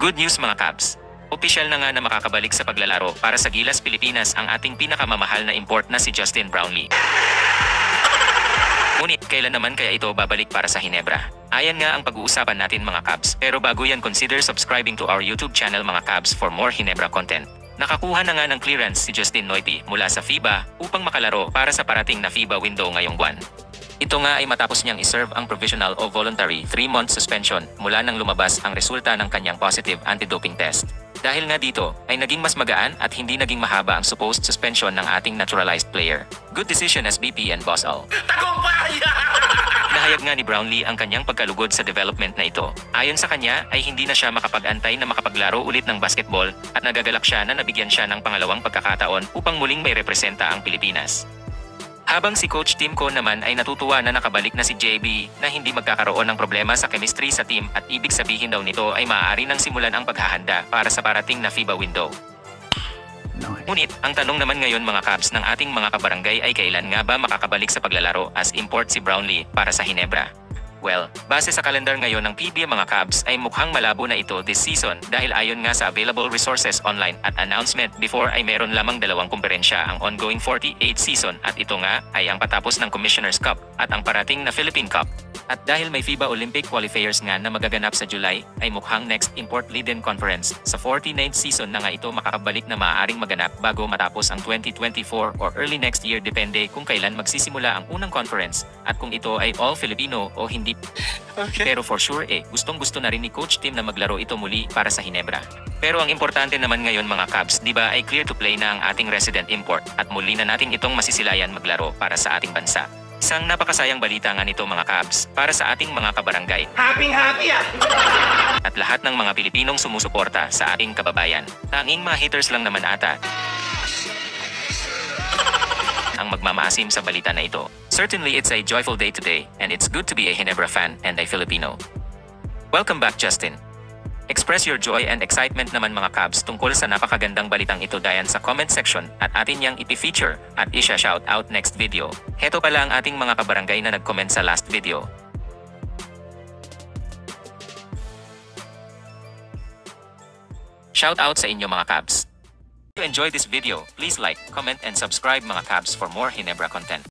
Good news mga Cavs! Opisyal na nga na makakabalik sa paglalaro para sa Gilas Pilipinas ang ating pinakamamahal na import na si Justin Brownlee. Ngunit kailan naman kaya ito babalik para sa Hinebra? Ayan nga ang pag-uusapan natin mga Cavs, pero bago yan consider subscribing to our YouTube channel mga Cavs for more Hinebra content. Nakakuha na nga ng clearance si Justin Noity mula sa FIBA upang makalaro para sa parating na FIBA window ngayong buwan. Ito nga ay matapos niyang iserve ang provisional o voluntary 3-month suspension mula nang lumabas ang resulta ng kanyang positive anti-doping test. Dahil nga dito ay naging mas magaan at hindi naging mahaba ang supposed suspension ng ating naturalized player. Good decision SBP and Boss Al. Nahayag nga ni Brownlee ang kanyang pagkalugod sa development na ito. Ayon sa kanya ay hindi na siya makapag-antay na makapaglaro ulit ng basketball at nagagalak siya na nabigyan siya ng pangalawang pagkakataon upang muling may representa ang Pilipinas. Habang si Coach Tim Cone naman ay natutuwa na nakabalik na si JB na hindi magkakaroon ng problema sa chemistry sa team at ibig sabihin daw nito ay maaari nang simulan ang paghahanda para sa parating na FIBA window. Ngunit, ang tanong naman ngayon mga Cavs ng ating mga kabarangay ay kailan nga ba makakabalik sa paglalaro as import si Brownlee para sa Hinebra? Well, base sa kalendar ngayon ng PBA mga Cavs ay mukhang malabo na ito this season dahil ayon nga sa available resources online at announcement before ay meron lamang dalawang kumperensya ang ongoing 48 season at ito nga ay ang patapos ng Commissioner's Cup at ang parating na Philippine Cup. At dahil may FIBA Olympic qualifiers nga na magaganap sa July, ay mukhang next Import Leaden Conference sa 49th season na nga ito makakabalik na maaaring maganap bago matapos ang 2024 or early next year depende kung kailan magsisimula ang unang conference at kung ito ay all Filipino o hindi. Okay. Pero for sure gustong-gusto na rin ni Coach Tim na maglaro ito muli para sa Hinebra. Pero ang importante naman ngayon mga Cavs, di ba ay clear to play na ang ating resident import at muli na natin itong masisilayan maglaro para sa ating bansa. Isang napakasayang balita nga nito mga Cavs para sa ating mga kabarangay. Happy At lahat ng mga Pilipinong sumusuporta sa ating kababayan. Tanging mga haters lang naman ata ang magmamaasim sa balita na ito. Certainly it's a joyful day today and it's good to be a Hinebra fan and a Filipino. Welcome back Justin. Express your joy and excitement naman mga Cavs tungkol sa napakagandang balitang ito dayan sa comment section at atin yang ipi-feature at isha-shout out next video. Heto pala ang ating mga kabarangay na nag-comment sa last video. Shout out sa inyo mga Cavs. If you enjoyed this video, please like, comment and subscribe mga Cavs for more Hinebra content.